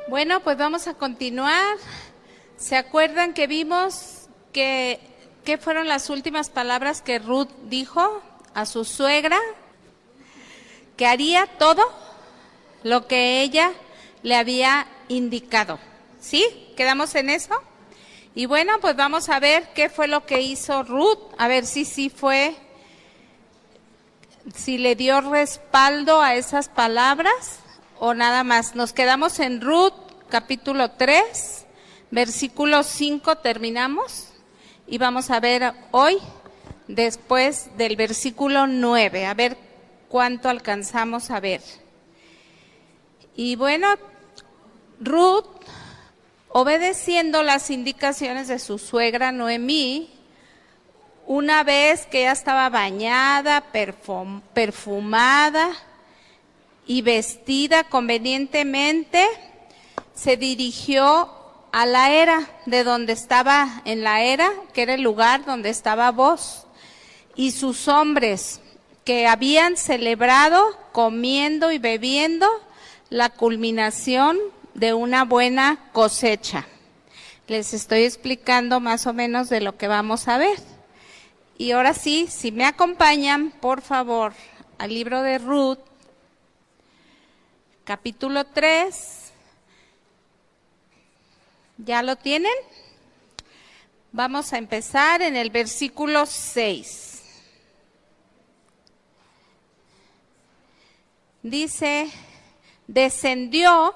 Bueno, pues vamos a continuar. ¿Se acuerdan que vimos qué fueron las últimas palabras que Ruth dijo a su suegra? Que haría todo lo que ella le había indicado. ¿Sí? ¿Quedamos en eso? Y bueno, pues vamos a ver qué fue lo que hizo Ruth, a ver si le dio respaldo a esas palabras o nada más. Nos quedamos en Ruth capítulo 3, versículo 5 terminamos y vamos a ver hoy después del versículo 9, a ver cuánto alcanzamos a ver. Y bueno, Ruth, obedeciendo las indicaciones de su suegra Noemí, una vez que ya estaba bañada, perfumada y vestida convenientemente, se dirigió a la era de donde estaba, en la era, que era el lugar donde estaba Booz, y sus hombres que habían celebrado comiendo y bebiendo la culminación de una buena cosecha. Les estoy explicando más o menos de lo que vamos a ver. Y ahora sí, si me acompañan, por favor, al libro de Ruth, capítulo 3. ¿Ya lo tienen? Vamos a empezar en el versículo 6. Dice, descendió,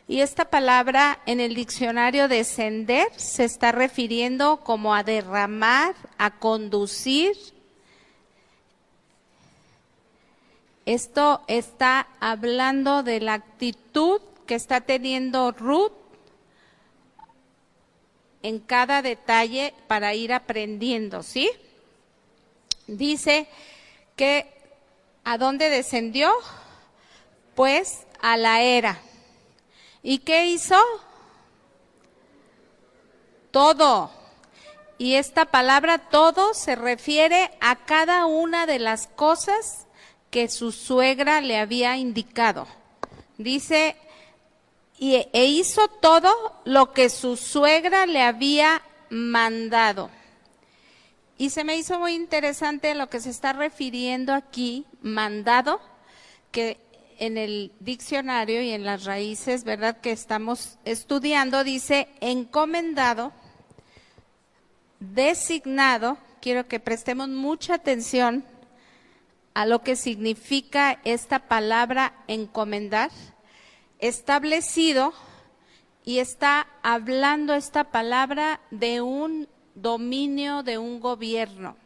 y esta palabra en el diccionario descender se está refiriendo como a derramar, a conducir. Esto está hablando de la actitud que está teniendo Ruth en cada detalle para ir aprendiendo, ¿sí? Dice que ¿a dónde descendió? Pues a la era. ¿Y qué hizo? Todo. Y esta palabra todo se refiere a cada una de las cosas que su suegra le había indicado. Dice, e hizo todo lo que su suegra le había mandado. Y se me hizo muy interesante lo que se está refiriendo aquí, mandado, que en el diccionario y en las raíces, ¿verdad?, que estamos estudiando, dice encomendado, designado. Quiero que prestemos mucha atención a lo que significa esta palabra encomendar, establecido, y está hablando esta palabra de un dominio, de un gobierno.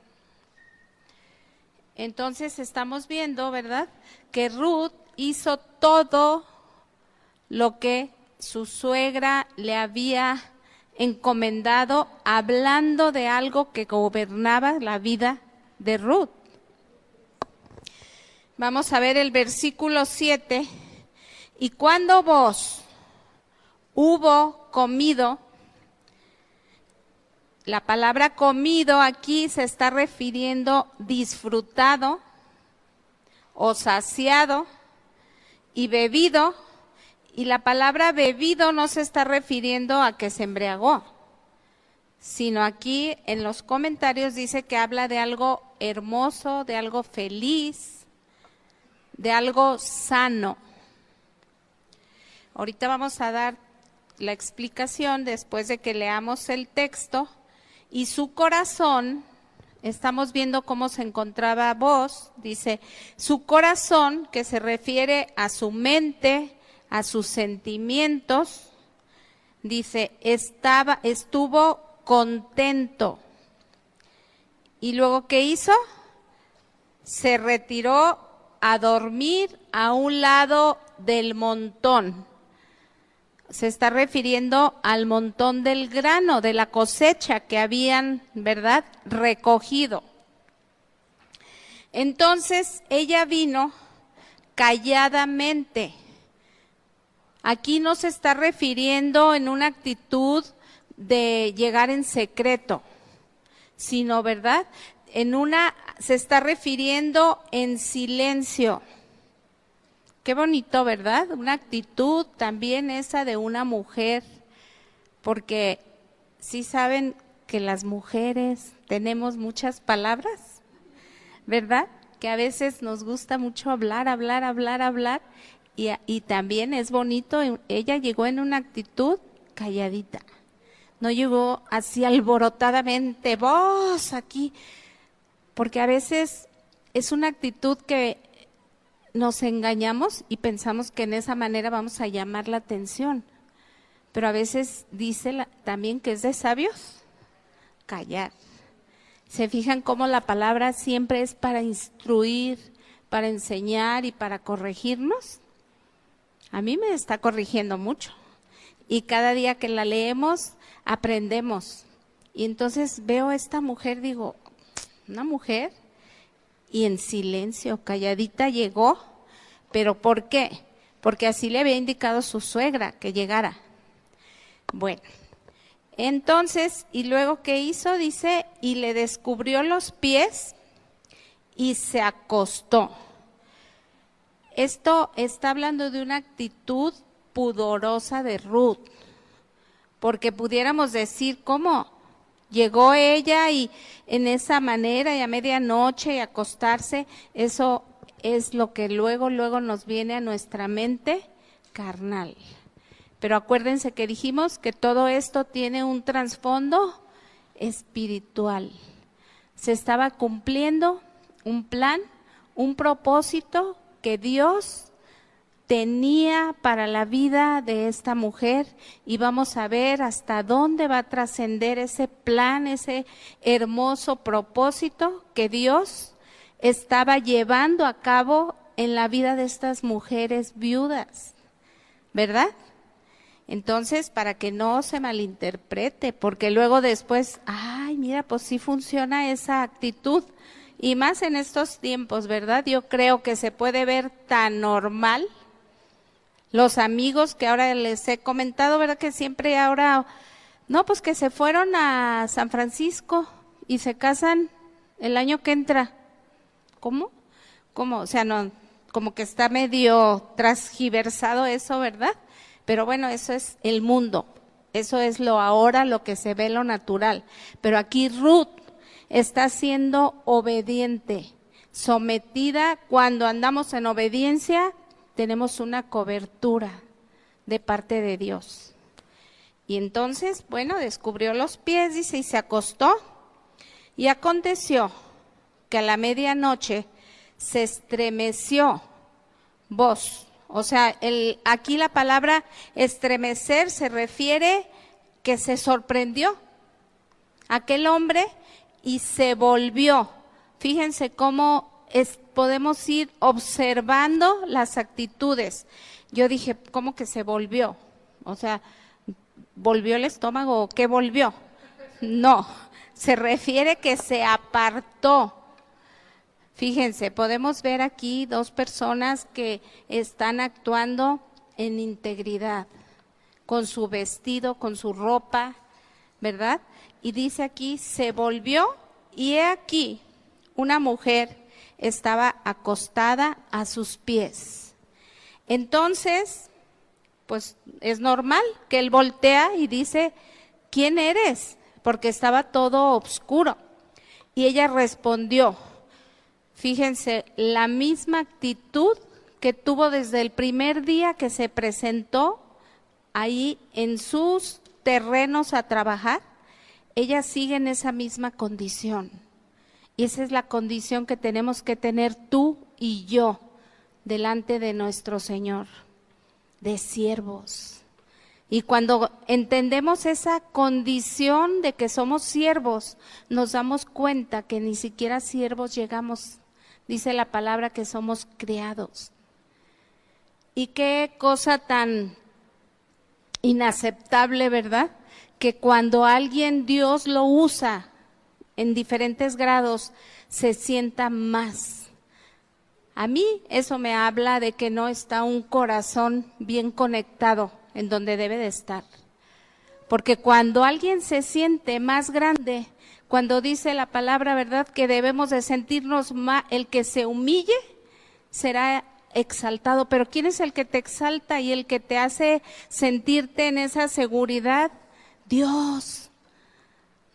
Entonces estamos viendo, ¿verdad?, que Ruth hizo todo lo que su suegra le había encomendado, hablando de algo que gobernaba la vida de Ruth. Vamos a ver el versículo 7. Y cuando Booz hubo comido, la palabra comido aquí se está refiriendo disfrutado o saciado, y bebido, y la palabra bebido no se está refiriendo a que se embriagó, sino aquí en los comentarios dice que habla de algo hermoso, de algo feliz, de algo sano. Ahorita vamos a dar la explicación después de que leamos el texto. Y su corazón, estamos viendo cómo se encontraba Booz, dice, su corazón, que se refiere a su mente, a sus sentimientos, dice, estuvo contento. Y luego, ¿qué hizo? Se retiró a dormir a un lado del montón. Se está refiriendo al montón del grano, de la cosecha que habían, ¿verdad?, recogido. Entonces ella vino calladamente. Aquí no se está refiriendo en una actitud de llegar en secreto, sino, ¿verdad?, se está refiriendo en silencio. Qué bonito, ¿verdad? Una actitud también esa de una mujer, porque sí saben que las mujeres tenemos muchas palabras, ¿verdad? Que a veces nos gusta mucho hablar, y también es bonito, ella llegó en una actitud calladita, no llegó así alborotadamente, vos aquí, porque a veces es una actitud que nos engañamos y pensamos que en esa manera vamos a llamar la atención, pero a veces dice también que es de sabios callar. ¿Se fijan cómo la palabra siempre es para instruir, para enseñar y para corregirnos? A mí me está corrigiendo mucho. Y cada día que la leemos, aprendemos. Y entonces veo a esta mujer, digo, una mujer, y en silencio, calladita llegó. ¿Pero por qué? Porque así le había indicado su suegra que llegara. Bueno. Entonces, ¿y luego qué hizo? Dice, y le descubrió los pies y se acostó. Esto está hablando de una actitud pudorosa de Ruth, porque pudiéramos decir, ¿cómo? Llegó ella y en esa manera y a medianoche y acostarse, eso es lo que luego nos viene a nuestra mente carnal. Pero acuérdense que dijimos que todo esto tiene un trasfondo espiritual. Se estaba cumpliendo un plan, un propósito que Dios tenía para la vida de esta mujer, y vamos a ver hasta dónde va a trascender ese plan, ese hermoso propósito que Dios estaba llevando a cabo en la vida de estas mujeres viudas, ¿verdad? Entonces, para que no se malinterprete, porque luego después, ay, mira, pues sí funciona esa actitud, y más en estos tiempos, ¿verdad? Yo creo que se puede ver tan normal. Los amigos que ahora les he comentado, ¿verdad? Que siempre ahora, no, pues que se fueron a San Francisco y se casan el año que entra. ¿Cómo? O sea, no, como que está medio transgiversado eso, ¿verdad? Pero bueno, eso es el mundo, eso es lo ahora, lo que se ve, lo natural. Pero aquí Ruth está siendo obediente, sometida. Cuando andamos en obediencia, tenemos una cobertura de parte de Dios. Y entonces, bueno, descubrió los pies, dice, y se acostó. Y aconteció que a la medianoche se estremeció voz. O sea, aquí la palabra estremecer se refiere que se sorprendió aquel hombre y se volvió. Fíjense cómo podemos ir observando las actitudes. Yo dije, ¿cómo que se volvió? O sea, ¿volvió el estómago o qué volvió? No, se refiere que se apartó. Fíjense, podemos ver aquí dos personas que están actuando en integridad, con su vestido, con su ropa, ¿verdad? Y dice aquí, se volvió, y he aquí, una mujer estaba acostada a sus pies. Entonces, pues es normal que él voltea y dice, ¿quién eres? Porque estaba todo oscuro. Y ella respondió, fíjense, la misma actitud que tuvo desde el primer día que se presentó ahí en sus terrenos a trabajar, ella sigue en esa misma condición. Y esa es la condición que tenemos que tener tú y yo delante de nuestro Señor, de siervos. Y cuando entendemos esa condición de que somos siervos, nos damos cuenta que ni siquiera siervos llegamos. Dice la palabra que somos criados. Y qué cosa tan inaceptable, ¿verdad? Que cuando alguien Dios lo usa en diferentes grados, se sienta más. A mí eso me habla de que no está un corazón bien conectado en donde debe de estar. Porque cuando alguien se siente más grande, cuando dice la palabra, ¿verdad?, que debemos de sentirnos más, el que se humille será exaltado. Pero ¿quién es el que te exalta y el que te hace sentirte en esa seguridad? Dios.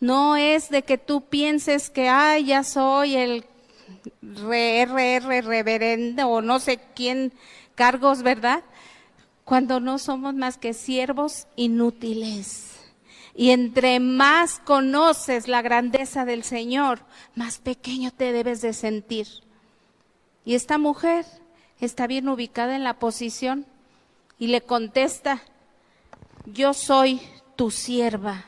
No es de que tú pienses que, ay, ya soy el reverendo o no sé quién cargos, ¿verdad? Cuando no somos más que siervos inútiles. Y entre más conoces la grandeza del Señor, más pequeño te debes de sentir. Y esta mujer está bien ubicada en la posición y le contesta, yo soy tu sierva.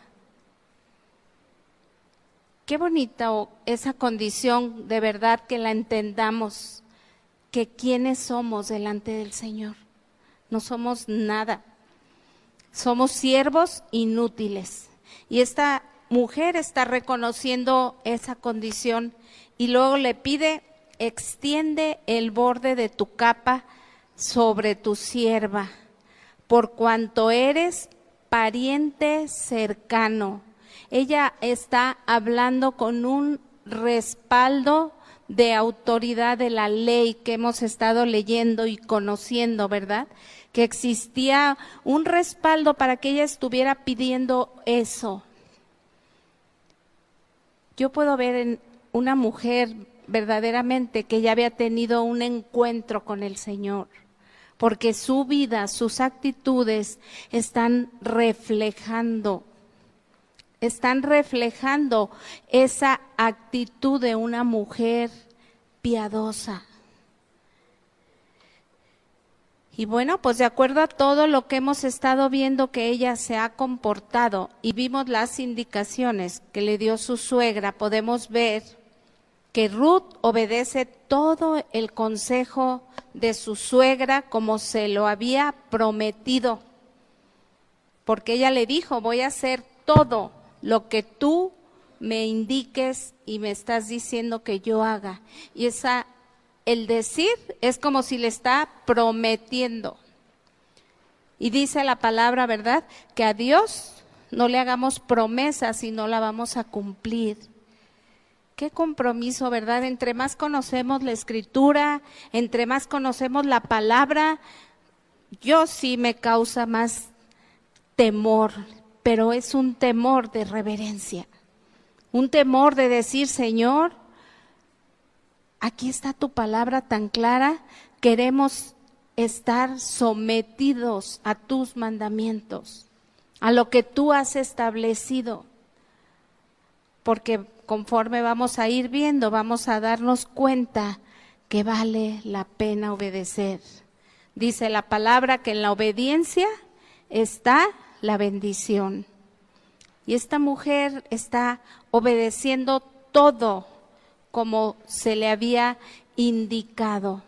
Qué bonita esa condición, de verdad que la entendamos, que quiénes somos delante del Señor. No somos nada, somos siervos inútiles. Y esta mujer está reconociendo esa condición y luego le pide, extiende el borde de tu capa sobre tu sierva, por cuanto eres pariente cercano. Ella está hablando con un respaldo de autoridad de la ley que hemos estado leyendo y conociendo, ¿verdad? Que existía un respaldo para que ella estuviera pidiendo eso. Yo puedo ver en una mujer verdaderamente que ya había tenido un encuentro con el Señor, porque su vida, sus actitudes están reflejando esa actitud de una mujer piadosa. Y bueno, pues de acuerdo a todo lo que hemos estado viendo que ella se ha comportado y vimos las indicaciones que le dio su suegra, podemos ver que Ruth obedece todo el consejo de su suegra como se lo había prometido, porque ella le dijo, voy a hacer todo lo que tú me indiques y me estás diciendo que yo haga. Y el decir es como si le está prometiendo. Y dice la palabra, ¿verdad? Que a Dios no le hagamos promesas y no la vamos a cumplir. Qué compromiso, ¿verdad? Entre más conocemos la Escritura, entre más conocemos la palabra, yo sí me causa más temor, pero es un temor de reverencia, un temor de decir, Señor, aquí está tu palabra tan clara, queremos estar sometidos a tus mandamientos, a lo que tú has establecido, porque conforme vamos a ir viendo, vamos a darnos cuenta que vale la pena obedecer. Dice la palabra que en la obediencia está la bendición. Y esta mujer está obedeciendo todo como se le había indicado.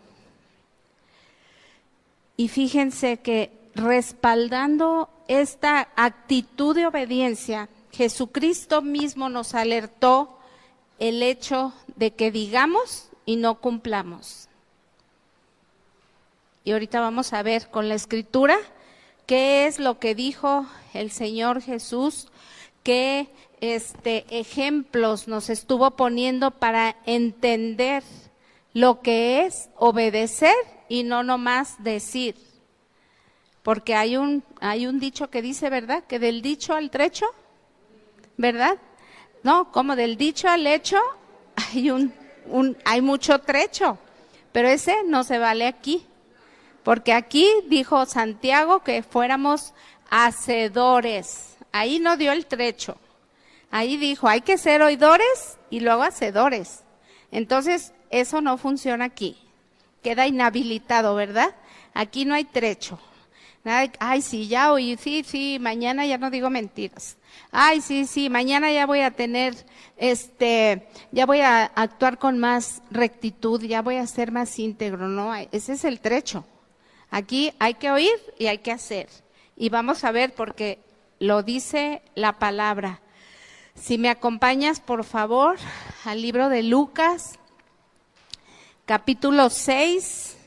Y fíjense que respaldando esta actitud de obediencia, Jesucristo mismo nos alertó el hecho de que digamos y no cumplamos. Y ahorita vamos a ver con la Escritura qué es lo que dijo el Señor Jesús, qué ejemplos nos estuvo poniendo para entender lo que es obedecer y no nomás decir. Porque hay un dicho que dice, ¿verdad? Que del dicho al trecho, ¿verdad? No, como del dicho al hecho hay mucho trecho, pero ese no se vale aquí. Porque aquí dijo Santiago que fuéramos hacedores. Ahí no dio el trecho. Ahí dijo, hay que ser oidores y luego hacedores. Entonces, eso no funciona aquí. Queda inhabilitado, ¿verdad? Aquí no hay trecho. Ay, sí, ya oí, sí, mañana ya no digo mentiras. Ay, sí, mañana ya voy a tener, ya voy a actuar con más rectitud, ya voy a ser más íntegro. No, ese es el trecho. Aquí hay que oír y hay que hacer. Y vamos a ver porque lo dice la palabra. Si me acompañas, por favor, al libro de Lucas, capítulo 6,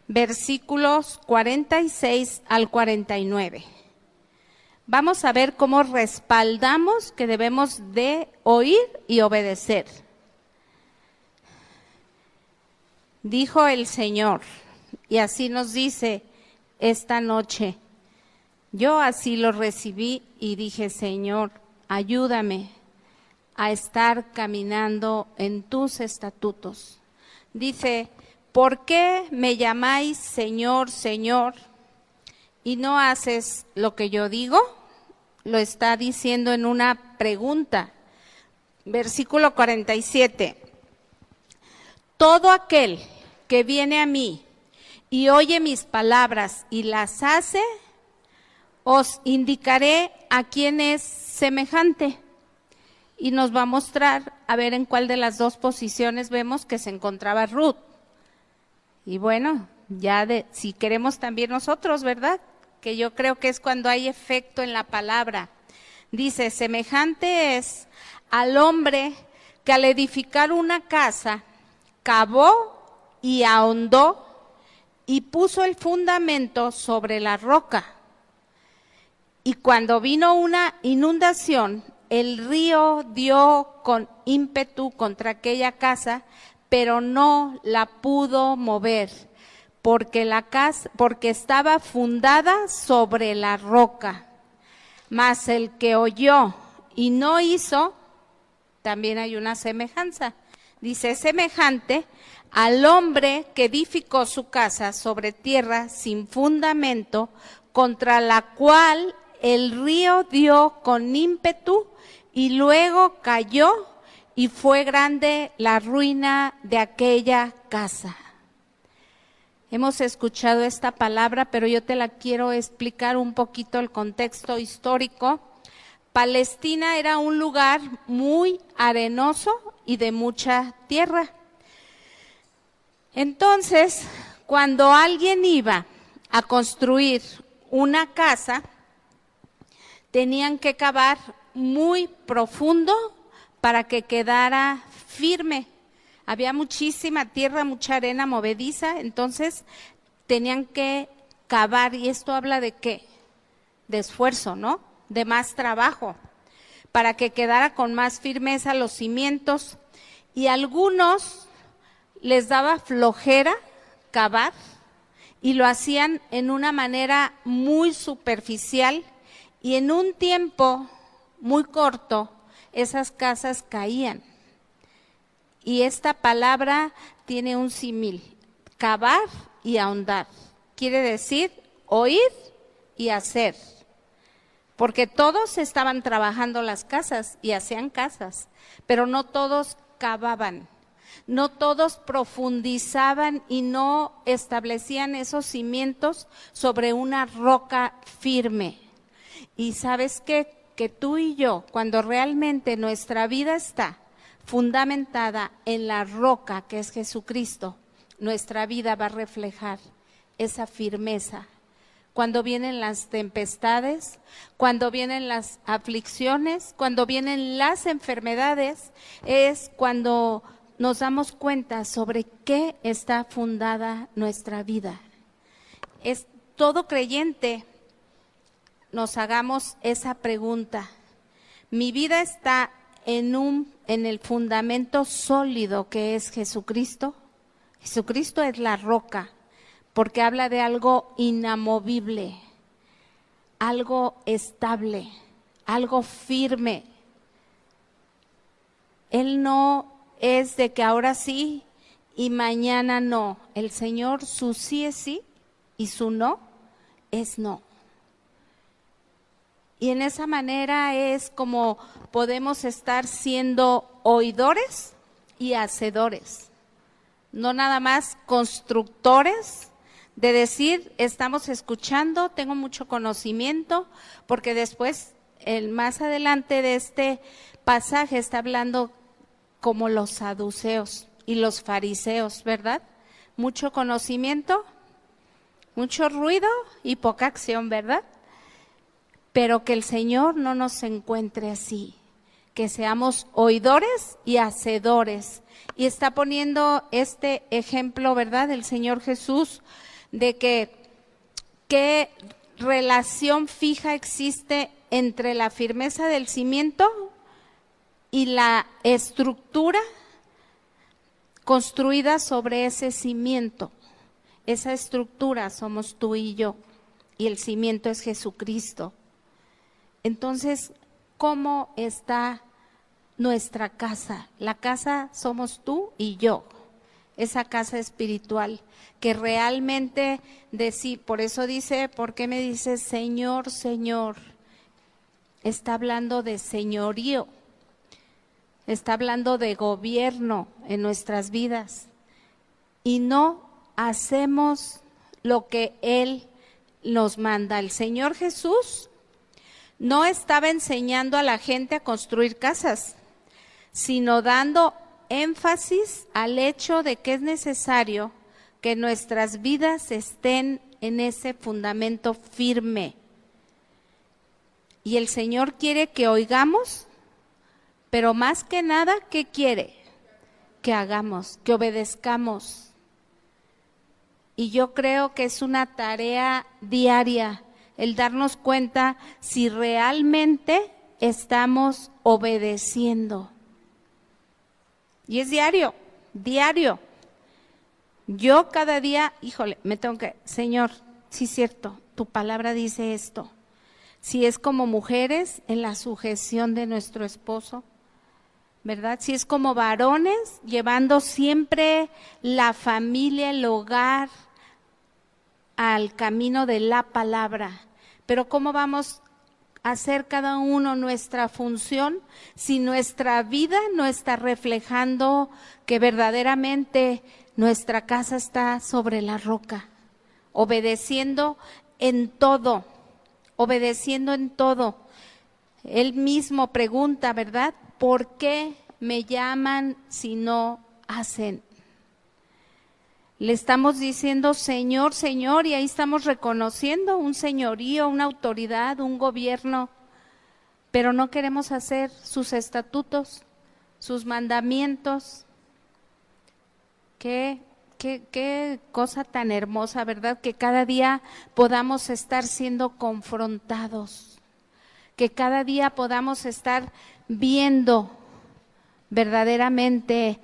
versículos 46 al 49. Vamos a ver cómo respaldamos que debemos de oír y obedecer. dijo el Señor, y así nos dice esta noche. Yo así lo recibí y dije, Señor, ayúdame a estar caminando en tus estatutos. Dice, ¿por qué me llamáis Señor, Señor, y no haces lo que yo digo? Lo está diciendo en una pregunta. Versículo 47. Todo aquel que viene a mí y oye mis palabras y las hace, os indicaré a quién es semejante. Y nos va a mostrar, a ver en cuál de las dos posiciones vemos que se encontraba Ruth. Y bueno, si queremos también nosotros, ¿verdad? Que yo creo que es cuando hay efecto en la palabra. Dice, semejante es al hombre que al edificar una casa, cavó y ahondó y puso el fundamento sobre la roca. Y cuando vino una inundación, el río dio con ímpetu contra aquella casa, pero no la pudo mover, porque estaba fundada sobre la roca. Mas el que oyó y no hizo, también hay una semejanza. Dice, semejante al hombre que edificó su casa sobre tierra sin fundamento, contra la cual el río dio con ímpetu y luego cayó, y fue grande la ruina de aquella casa. Hemos escuchado esta palabra, pero yo te la quiero explicar un poquito el contexto histórico. Palestina era un lugar muy arenoso y de mucha tierra. Entonces, cuando alguien iba a construir una casa, tenían que cavar muy profundo para que quedara firme. Había muchísima tierra, mucha arena movediza, entonces tenían que cavar. ¿Y esto habla de qué? De esfuerzo, ¿no? De más trabajo, para que quedara con más firmeza los cimientos. Y a algunos les daba flojera cavar y lo hacían en una manera muy superficial, y en un tiempo muy corto esas casas caían. Y esta palabra tiene un símil, cavar y ahondar. Quiere decir oír y hacer. Porque todos estaban trabajando las casas y hacían casas, pero no todos cavaban, no todos profundizaban y no establecían esos cimientos sobre una roca firme. Y ¿sabes qué? Que tú y yo, cuando realmente nuestra vida está fundamentada en la roca que es Jesucristo, nuestra vida va a reflejar esa firmeza. Cuando vienen las tempestades, cuando vienen las aflicciones, cuando vienen las enfermedades, es cuando nos damos cuenta sobre qué está fundada nuestra vida. Es todo creyente nos hagamos esa pregunta. Mi vida está en el fundamento sólido que es Jesucristo. Jesucristo es la roca, porque habla de algo inamovible, algo estable, algo firme. Él no es de que ahora sí y mañana no. El Señor, su sí es sí y su no es no. Y en esa manera es como podemos estar siendo oidores y hacedores. No nada más constructores, de decir, estamos escuchando, tengo mucho conocimiento, porque después, más adelante de este pasaje está hablando como los saduceos y los fariseos, ¿verdad? Mucho conocimiento, mucho ruido y poca acción, ¿verdad? Pero que el Señor no nos encuentre así, que seamos oidores y hacedores. Y está poniendo este ejemplo, ¿verdad?, del Señor Jesús, de que qué relación fija existe entre la firmeza del cimiento y la estructura. construida sobre ese cimiento. Esa estructura somos tú y yo, y el cimiento es Jesucristo. Entonces, ¿cómo está nuestra casa? La casa somos tú y yo, esa casa espiritual, que realmente, por eso dice, ¿por qué me dices Señor, Señor? Está hablando de señorío, está hablando de gobierno en nuestras vidas, y no hacemos lo que Él nos manda. El Señor Jesús no estaba enseñando a la gente a construir casas, sino dando énfasis al hecho de que es necesario que nuestras vidas estén en ese fundamento firme. Y el Señor quiere que oigamos, pero más que nada, ¿qué quiere? Que hagamos, que obedezcamos. Y yo creo que es una tarea diaria el darnos cuenta si realmente estamos obedeciendo. Y es diario, diario. Yo cada día, me tengo que, Señor, sí es cierto, tu palabra dice esto. Si es como mujeres en la sujeción de nuestro esposo, ¿verdad? Si es como varones, llevando siempre la familia, el hogar, al camino de la palabra. Pero ¿cómo vamos a hacer cada uno nuestra función si nuestra vida no está reflejando que verdaderamente nuestra casa está sobre la roca? Obedeciendo en todo, obedeciendo en todo. Él mismo pregunta, ¿verdad? ¿Por qué me llaman si no hacen? Le estamos diciendo Señor, Señor, y ahí estamos reconociendo un señorío, una autoridad, un gobierno, pero no queremos hacer sus estatutos, sus mandamientos. Qué cosa tan hermosa, ¿verdad? Que cada día podamos estar siendo confrontados, que cada día podamos estar viendo verdaderamente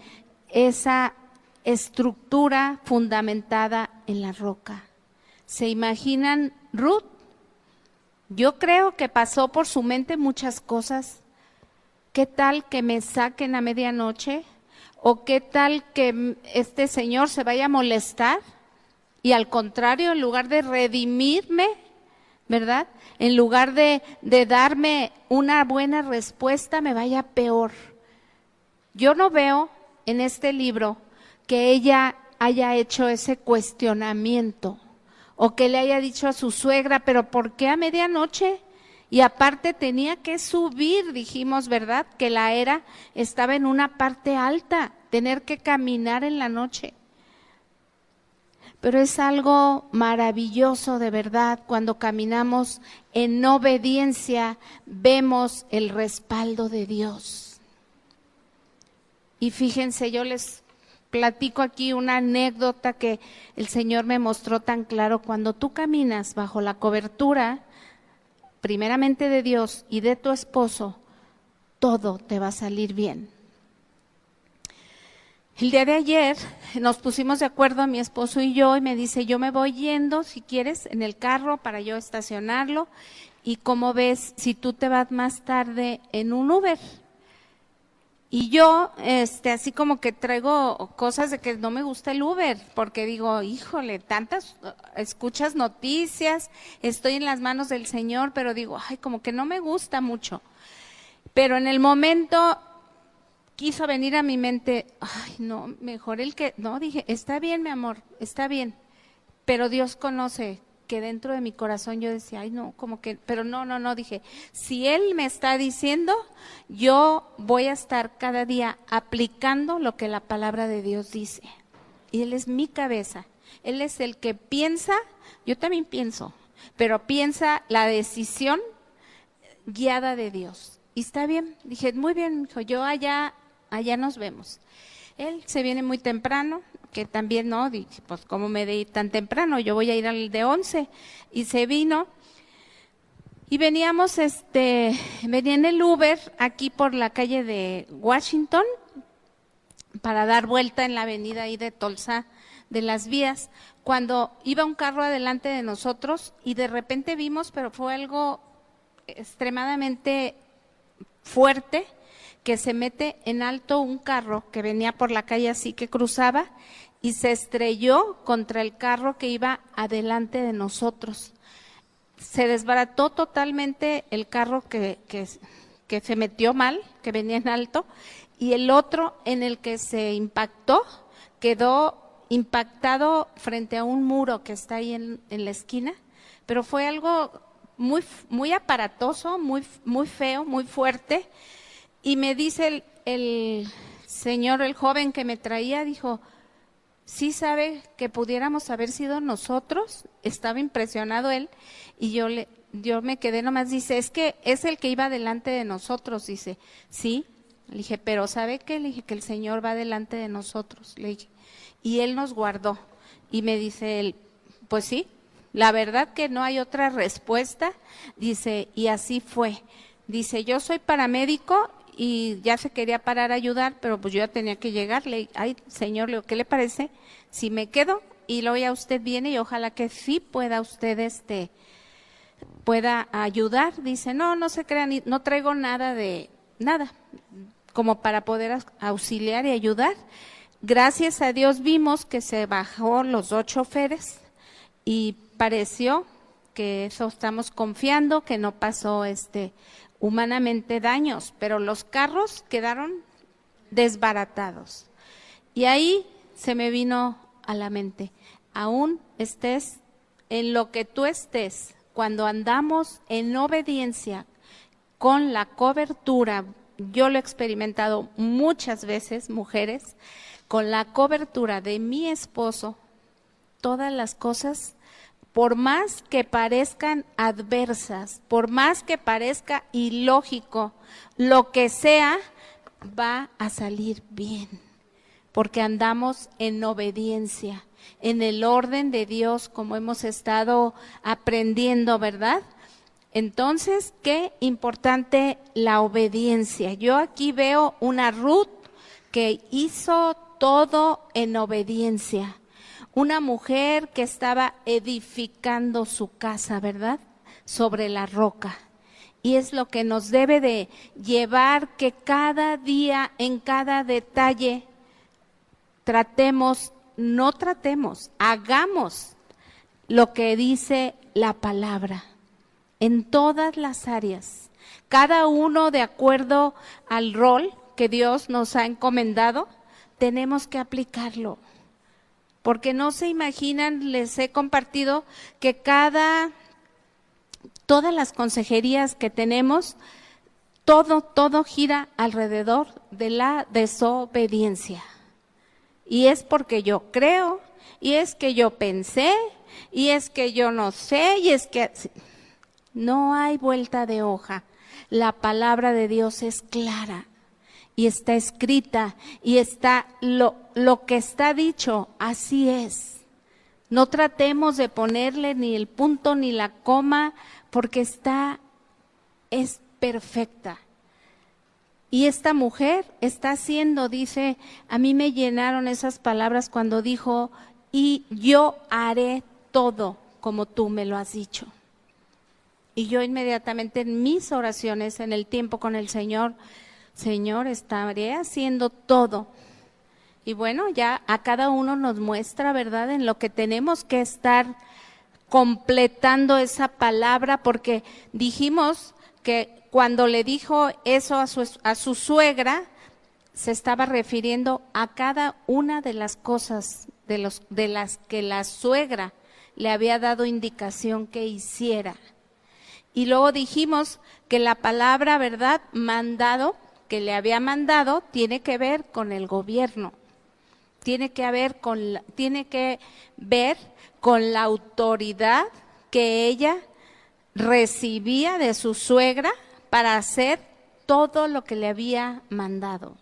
esa estructura fundamentada en la roca. ¿Se imaginan Ruth? Yo creo que pasó por su mente muchas cosas. ¿Qué tal que me saquen a medianoche? ¿O qué tal que este señor se vaya a molestar? Y al contrario, en lugar de redimirme, ¿verdad? En lugar de darme una buena respuesta, me vaya peor. Yo no veo en este libro que ella haya hecho ese cuestionamiento o que le haya dicho a su suegra, pero ¿por qué a medianoche? Y aparte tenía que subir, dijimos, ¿verdad? Que la era estaba en una parte alta, tener que caminar en la noche. Pero es algo maravilloso de verdad, cuando caminamos en obediencia, vemos el respaldo de Dios. Y fíjense, yo les platico aquí una anécdota que el Señor me mostró tan claro. Cuando tú caminas bajo la cobertura, primeramente de Dios y de tu esposo, todo te va a salir bien. El día de ayer nos pusimos de acuerdo mi esposo y yo, y me dice, yo me voy yendo, si quieres, en el carro para yo estacionarlo, y cómo ves si tú te vas más tarde en un Uber. Y yo, así como que traigo cosas de que no me gusta el Uber, porque digo, híjole, tantas, escuchas noticias, estoy en las manos del Señor, pero digo, ay, como que no me gusta mucho. Pero en el momento quiso venir a mi mente, ay, no, mejor no, dije, está bien, mi amor, está bien, pero Dios conoce que dentro de mi corazón yo decía, ay, no, como que, pero no, dije, si Él me está diciendo, yo voy a estar cada día aplicando lo que la palabra de Dios dice. Y Él es mi cabeza, Él es el que piensa, yo también pienso, pero piensa la decisión guiada de Dios. Y está bien, dije, muy bien, hijo, yo allá nos vemos. Él se viene muy temprano, que también no, dije, pues cómo me de ir tan temprano, yo voy a ir al de 11, y se vino, y veníamos, venía en el Uber, aquí por la calle de Washington, para dar vuelta en la avenida ahí de Tolsa, de las vías, cuando iba un carro adelante de nosotros y de repente vimos, pero fue algo extremadamente fuerte, que se mete en alto un carro que venía por la calle así que cruzaba y se estrelló contra el carro que iba adelante de nosotros. Se desbarató totalmente el carro que se metió mal, que venía en alto, y el otro en el que se impactó quedó impactado frente a un muro que está ahí en la esquina, pero fue algo muy aparatoso, muy feo, muy fuerte. Y me dice el señor, el joven que me traía, dijo, ¿sí sabe que pudiéramos haber sido nosotros? Estaba impresionado él y yo me quedé nomás, dice, es que es el que iba delante de nosotros, dice, sí. Le dije, pero ¿sabe qué? Le dije que el Señor va delante de nosotros, le dije, y Él nos guardó. Y me dice él, pues sí, la verdad que no hay otra respuesta, dice, y así fue. Dice, yo soy paramédico y ya se quería parar a ayudar, pero pues yo ya tenía que llegar. Le dije, ay, señor, le digo, ¿qué le parece si me quedo y luego ya usted viene y ojalá que sí pueda usted pueda ayudar? Dice, no se crean, no traigo nada como para poder auxiliar y ayudar. Gracias a Dios vimos que se bajó los 2 choferes y pareció que eso estamos confiando, que no pasó humanamente daños, pero los carros quedaron desbaratados. Y ahí se me vino a la mente, aún estés en lo que tú estés, cuando andamos en obediencia con la cobertura, yo lo he experimentado muchas veces, mujeres, con la cobertura de mi esposo, todas las cosas, por más que parezcan adversas, por más que parezca ilógico, lo que sea, va a salir bien, porque andamos en obediencia, en el orden de Dios, como hemos estado aprendiendo, ¿verdad? Entonces, qué importante la obediencia. Yo aquí veo una Ruth que hizo todo en obediencia. Una mujer que estaba edificando su casa, ¿verdad? Sobre la roca. Y es lo que nos debe de llevar, que cada día, en cada detalle, hagamos lo que dice la palabra. En todas las áreas, cada uno de acuerdo al rol que Dios nos ha encomendado, tenemos que aplicarlo. Porque no se imaginan, les he compartido que todas las consejerías que tenemos, todo gira alrededor de la desobediencia. Y es porque yo creo, y es que yo pensé, y es que yo no sé, y es que no hay vuelta de hoja. La palabra de Dios es clara y está escrita y está lo que está dicho, así es. No tratemos de ponerle ni el punto ni la coma, porque es perfecta. Y esta mujer está haciendo, dice, a mí me llenaron esas palabras cuando dijo, y yo haré todo como tú me lo has dicho. Y yo inmediatamente en mis oraciones, en el tiempo con el Señor, Señor, estaré haciendo todo. Y bueno, ya a cada uno nos muestra, ¿verdad?, en lo que tenemos que estar completando esa palabra, porque dijimos que cuando le dijo eso a su suegra, se estaba refiriendo a cada una de las cosas de las que la suegra le había dado indicación que hiciera. Y luego dijimos que la palabra, ¿verdad?, mandado, que le había mandado, tiene que ver con el gobierno, tiene que ver con la autoridad que ella recibía de su suegra para hacer todo lo que le había mandado.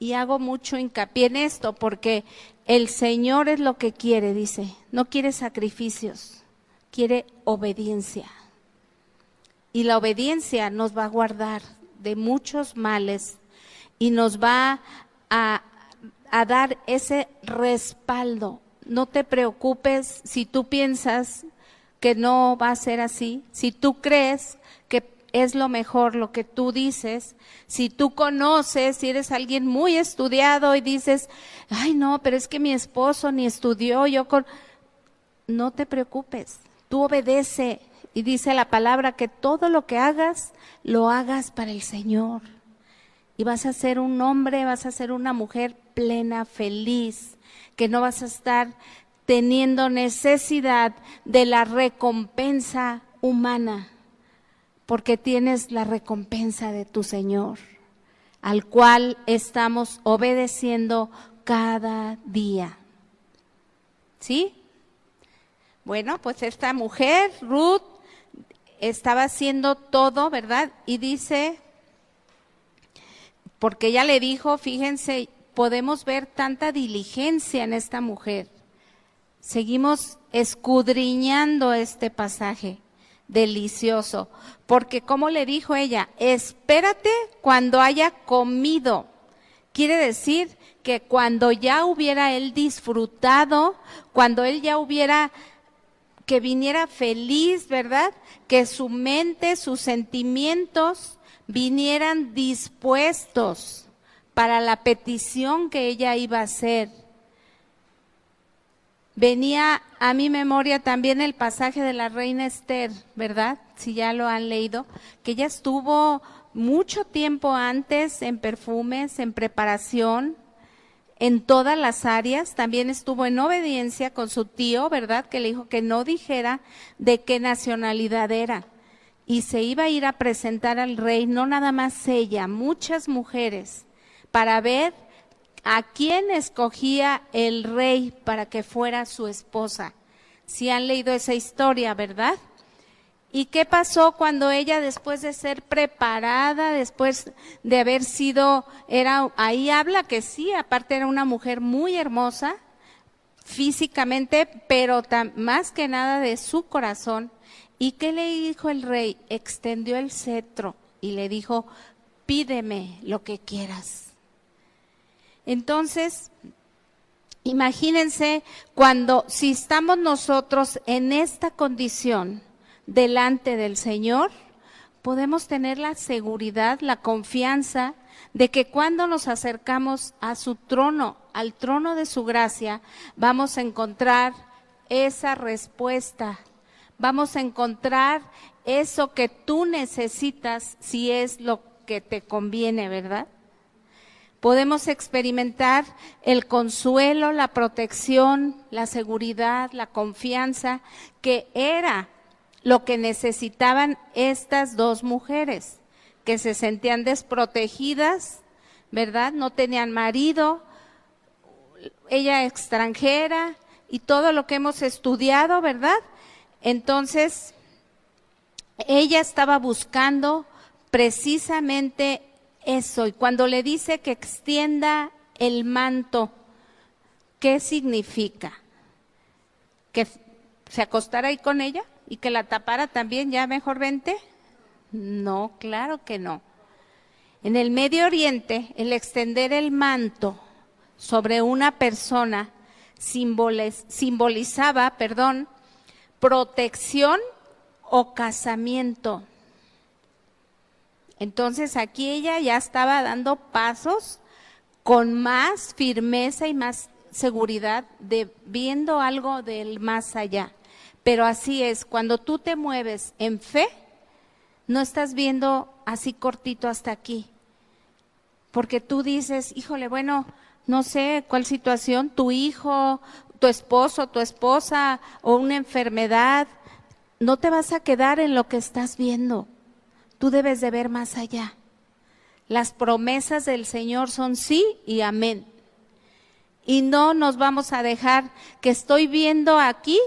Y hago mucho hincapié en esto porque el Señor es lo que quiere, dice, no quiere sacrificios, quiere obediencia. Y la obediencia nos va a guardar de muchos males y nos va a, a dar ese respaldo. No te preocupes si tú piensas que no va a ser así, si tú crees que es lo mejor lo que tú dices, si tú conoces, si eres alguien muy estudiado y dices, ay no, pero es que mi esposo ni estudió, no te preocupes, tú obedece y dice la palabra que todo lo que hagas, lo hagas para el Señor. Y vas a ser un hombre, vas a ser una mujer plena, feliz, que no vas a estar teniendo necesidad de la recompensa humana, porque tienes la recompensa de tu Señor, al cual estamos obedeciendo cada día. ¿Sí? Bueno, pues esta mujer, Ruth, estaba haciendo todo, ¿verdad? Y dice, porque ella le dijo, fíjense, podemos ver tanta diligencia en esta mujer. Seguimos escudriñando este pasaje delicioso, porque como le dijo ella, espérate cuando haya comido. Quiere decir que cuando ya hubiera él disfrutado, cuando él ya hubiera, que viniera feliz, ¿verdad? Que su mente, sus sentimientos vinieran dispuestos para la petición que ella iba a hacer. Venía a mi memoria también el pasaje de la reina Esther, ¿verdad? Si ya lo han leído, que ella estuvo mucho tiempo antes en perfumes, en preparación, en todas las áreas. También estuvo en obediencia con su tío, ¿verdad? Que le dijo que no dijera de qué nacionalidad era. Y se iba a ir a presentar al rey, no nada más ella, muchas mujeres, para ver a quién escogía el rey para que fuera su esposa. Si han leído esa historia, ¿verdad? ¿Y qué pasó cuando ella, después de ser preparada, después de haber sido, ahí habla que sí, aparte era una mujer muy hermosa físicamente, pero más que nada de su corazón? ¿Y qué le dijo el rey? Extendió el cetro y le dijo, pídeme lo que quieras. Entonces, imagínense si estamos nosotros en esta condición delante del Señor, podemos tener la seguridad, la confianza de que cuando nos acercamos a su trono, al trono de su gracia, vamos a encontrar esa respuesta, vamos a encontrar eso que tú necesitas si es lo que te conviene, ¿verdad? Podemos experimentar el consuelo, la protección, la seguridad, la confianza, que era lo que necesitaban estas dos mujeres, que se sentían desprotegidas, ¿verdad? No tenían marido, ella extranjera y todo lo que hemos estudiado, ¿verdad? Entonces, ella estaba buscando precisamente eso, y cuando le dice que extienda el manto, ¿qué significa? ¿Que se acostara ahí con ella y que la tapara también, ya mejor vente? No, claro que no. En el Medio Oriente, el extender el manto sobre una persona simbolizaba, protección o casamiento. Entonces aquí ella ya estaba dando pasos con más firmeza y más seguridad, viendo algo del más allá. Pero así es, cuando tú te mueves en fe, no estás viendo así cortito hasta aquí. Porque tú dices, híjole, bueno, no sé cuál situación, tu hijo, tu esposo, tu esposa o una enfermedad, no te vas a quedar en lo que estás viendo. Tú debes de ver más allá. Las promesas del Señor son sí y amén. Y no nos vamos a dejar que estoy viendo aquí.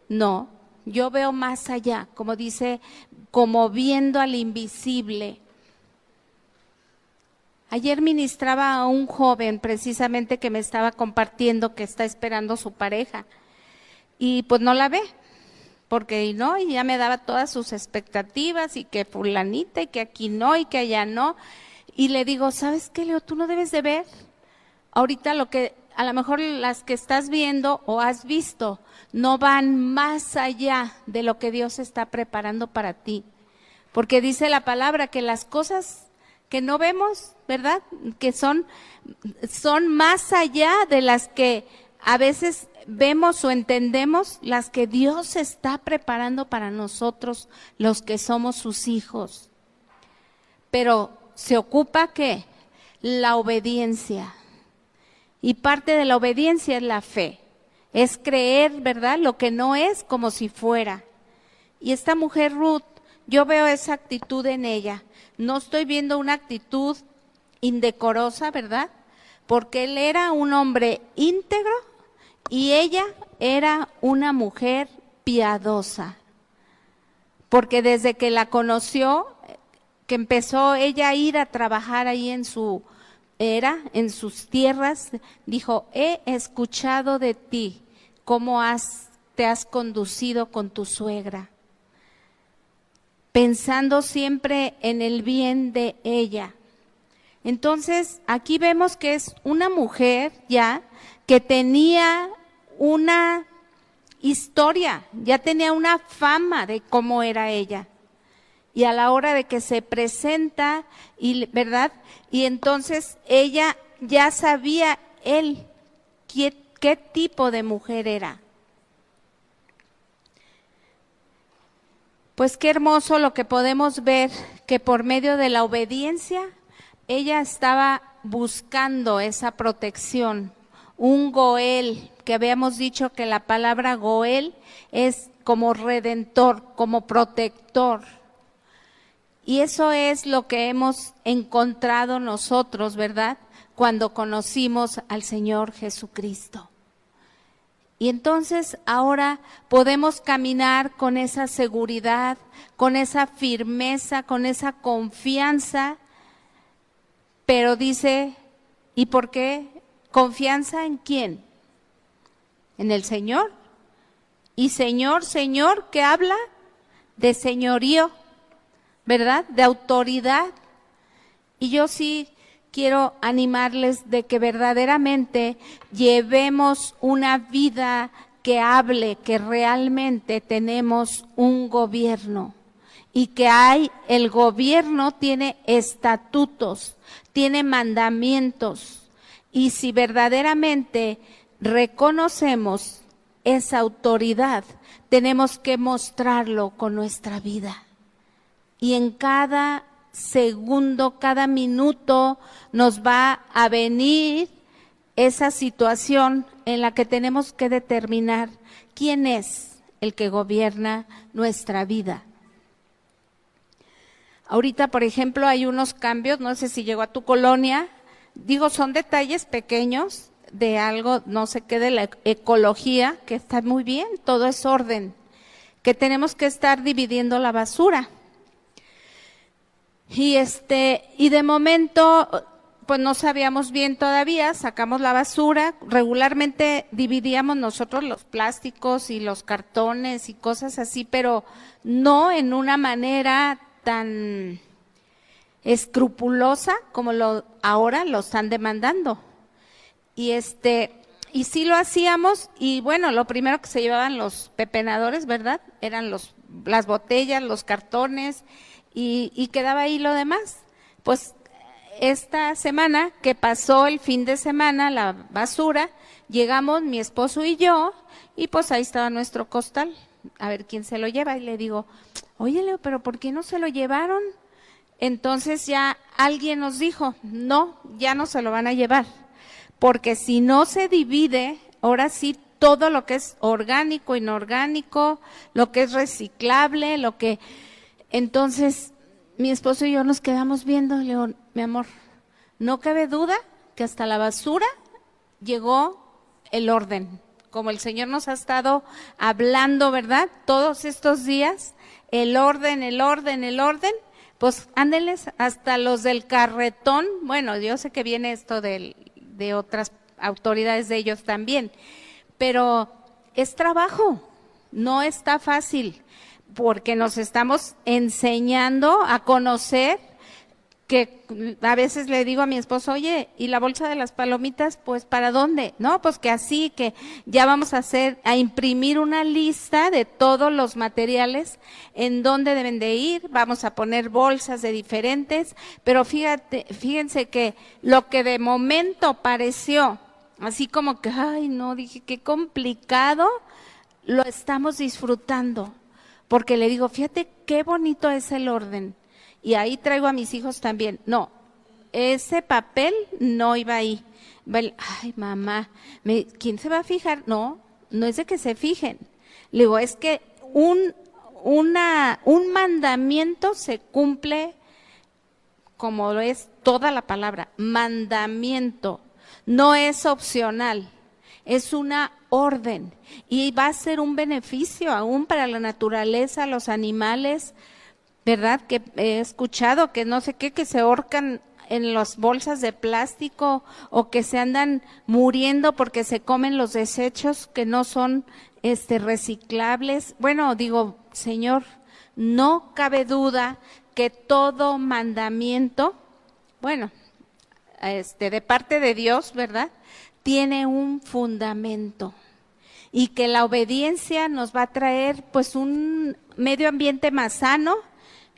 No, yo veo más allá, como dice, como viendo al invisible. Ayer ministraba a un joven precisamente que me estaba compartiendo que está esperando su pareja y pues no la ve. Porque no, y ya me daba todas sus expectativas y que fulanita y que aquí no y que allá no. Y le digo, ¿sabes qué, Leo? Tú no debes de ver, ahorita lo que a lo mejor las que estás viendo o has visto no van más allá de lo que Dios está preparando para ti. Porque dice la palabra que las cosas que no vemos, ¿verdad? Que son más allá de las que a veces vemos o entendemos, las que Dios está preparando para nosotros, los que somos sus hijos. Pero se ocupa ¿qué? La obediencia. Y parte de la obediencia es la fe. Es creer, ¿verdad? Lo que no es como si fuera. Y esta mujer Ruth, yo veo esa actitud en ella. No estoy viendo una actitud indecorosa, ¿verdad? Porque él era un hombre íntegro y ella era una mujer piadosa. Porque desde que la conoció, que empezó ella a ir a trabajar ahí en sus tierras, dijo, he escuchado de ti cómo te has conducido con tu suegra, pensando siempre en el bien de ella. Entonces, aquí vemos que es una mujer ya que tenía una historia, ya tenía una fama de cómo era ella. Y a la hora de que se presenta, ¿verdad? Y entonces ella ya sabía qué tipo de mujer era. Pues qué hermoso lo que podemos ver, que por medio de la obediencia, ella estaba buscando esa protección. Un Goel, que habíamos dicho que la palabra Goel es como redentor, como protector. Y eso es lo que hemos encontrado nosotros, ¿verdad? Cuando conocimos al Señor Jesucristo. Y entonces ahora podemos caminar con esa seguridad, con esa firmeza, con esa confianza. Pero dice, ¿y por qué? ¿Confianza en quién? En el Señor. Y Señor, ¿qué habla? De señorío, ¿verdad? De autoridad. Y yo sí quiero animarles de que verdaderamente llevemos una vida que hable que realmente tenemos un gobierno y que el gobierno tiene estatutos, tiene mandamientos, y si verdaderamente reconocemos esa autoridad, tenemos que mostrarlo con nuestra vida. Y en cada segundo, cada minuto nos va a venir esa situación en la que tenemos que determinar quién es el que gobierna nuestra vida. Ahorita, por ejemplo, hay unos cambios, no sé si llegó a tu colonia, digo, son detalles pequeños de algo, no sé qué, de la ecología, que está muy bien, todo es orden, que tenemos que estar dividiendo la basura. Y de momento, pues no sabíamos bien todavía, sacamos la basura, regularmente dividíamos nosotros los plásticos y los cartones y cosas así, pero no en una manera tan escrupulosa como ahora lo están demandando. Y sí lo hacíamos, y bueno, lo primero que se llevaban los pepenadores, ¿verdad? Eran las botellas, los cartones, y quedaba ahí lo demás. Pues esta semana que pasó el fin de semana, la basura, llegamos mi esposo y yo, y pues ahí estaba nuestro costal, a ver quién se lo lleva, y le digo, oye Leo, pero ¿por qué no se lo llevaron? Entonces ya alguien nos dijo, no, ya no se lo van a llevar, porque si no se divide, ahora sí, todo lo que es orgánico, inorgánico, lo que es reciclable, entonces mi esposo y yo nos quedamos viendo, le digo, mi amor, no cabe duda que hasta la basura llegó el orden, como el Señor nos ha estado hablando, ¿verdad? Todos estos días, el orden, pues ándenles hasta los del carretón. Bueno, yo sé que viene esto de otras autoridades de ellos también, pero es trabajo, no está fácil, porque nos estamos enseñando a conocer que a veces le digo a mi esposo, oye, ¿y la bolsa de las palomitas, pues para dónde? No, pues que así, que ya vamos a imprimir una lista de todos los materiales en dónde deben de ir, vamos a poner bolsas de diferentes, pero fíjense que lo que de momento pareció así como que, ay no, dije, qué complicado, lo estamos disfrutando, porque le digo, fíjate qué bonito es el orden. Y ahí traigo a mis hijos también. No, ese papel no iba ahí. Ay, mamá, ¿quién se va a fijar? No, no es de que se fijen. Le digo, es que un mandamiento se cumple como lo es toda la palabra, mandamiento. No es opcional, es una orden y va a ser un beneficio aún para la naturaleza, los animales, ¿verdad? Que he escuchado que no sé qué, que se ahorcan en las bolsas de plástico o que se andan muriendo porque se comen los desechos que no son reciclables. Bueno, digo, Señor, no cabe duda que todo mandamiento, bueno, de parte de Dios, ¿verdad? Tiene un fundamento y que la obediencia nos va a traer pues un medio ambiente más sano.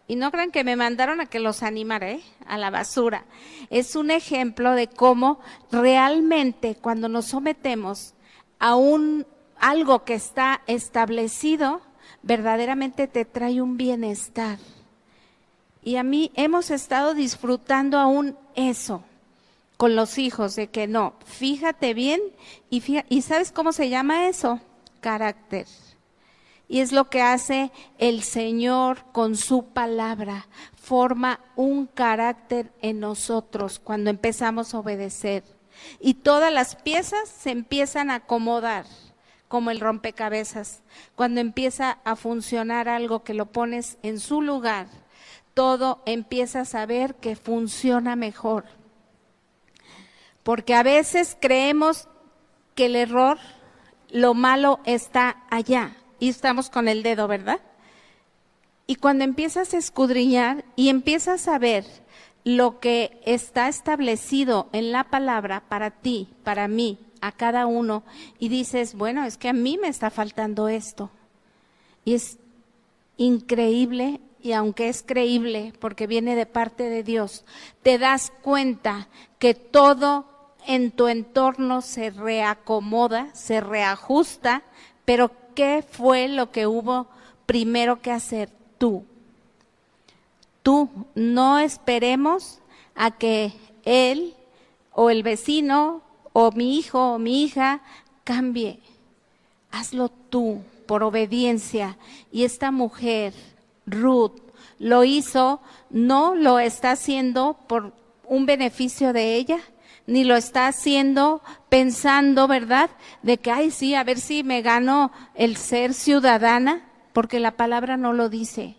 Y no crean que me mandaron a que los animara, a la basura. Es un ejemplo de cómo realmente cuando nos sometemos a algo que está establecido, verdaderamente te trae un bienestar. Y a mí hemos estado disfrutando aún eso con los hijos, de que no, fíjate bien, y ¿sabes cómo se llama eso? Carácter. Y es lo que hace el Señor con su palabra, forma un carácter en nosotros cuando empezamos a obedecer. Y todas las piezas se empiezan a acomodar, como el rompecabezas. Cuando empieza a funcionar algo que lo pones en su lugar, todo empieza a saber que funciona mejor. Porque a veces creemos que el error, lo malo está allá. Y estamos con el dedo, ¿verdad? Y cuando empiezas a escudriñar y empiezas a ver lo que está establecido en la palabra para ti, para mí, a cada uno, y dices, bueno, es que a mí me está faltando esto. Y es increíble, y aunque es creíble porque viene de parte de Dios, te das cuenta que todo en tu entorno se reacomoda, se reajusta, pero ¿qué fue lo que hubo primero que hacer? Tú, no esperemos a que él o el vecino o mi hijo o mi hija cambie. Hazlo tú por obediencia. Y esta mujer, Ruth, lo hizo, no lo está haciendo por un beneficio de ella, ni lo está haciendo pensando, ¿verdad? De que, ay, sí, a ver si me gano el ser ciudadana, porque la palabra no lo dice.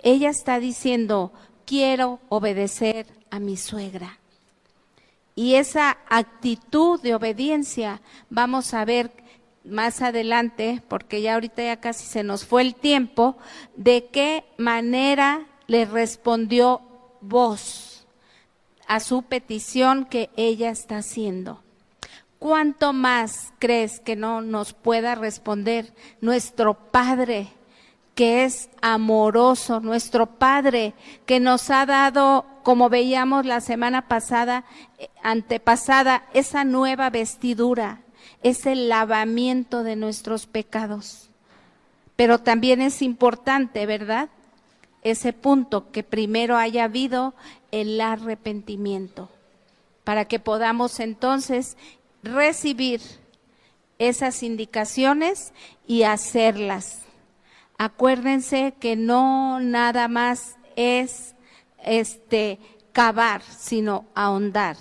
Ella está diciendo, quiero obedecer a mi suegra. Y esa actitud de obediencia vamos a ver más adelante, porque ya ahorita ya casi se nos fue el tiempo, de qué manera le respondió Booz a su petición que ella está haciendo. ¿Cuánto más crees que no nos pueda responder nuestro Padre, que es amoroso, nuestro Padre que nos ha dado, como veíamos la semana pasada, antepasada, esa nueva vestidura, ese lavamiento de nuestros pecados? Pero también es importante, ¿verdad?, ese punto, que primero haya habido el arrepentimiento, para que podamos entonces recibir esas indicaciones y hacerlas. Acuérdense que no nada más es cavar, sino ahondar.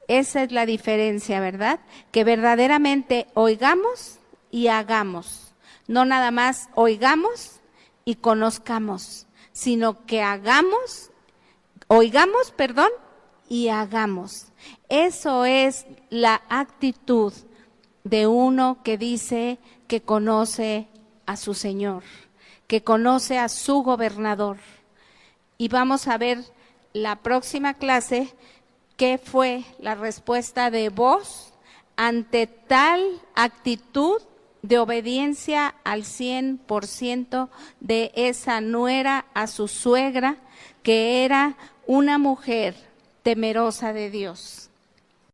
Esa es la diferencia, ¿verdad? Que verdaderamente oigamos y hagamos. No nada más oigamos y conozcamos, sino que oigamos, y hagamos. Eso es la actitud de uno que dice que conoce a su Señor, que conoce a su gobernador. Y vamos a ver la próxima clase qué fue la respuesta de Booz ante tal actitud de obediencia al 100% de esa nuera a su suegra, que era una mujer temerosa de Dios.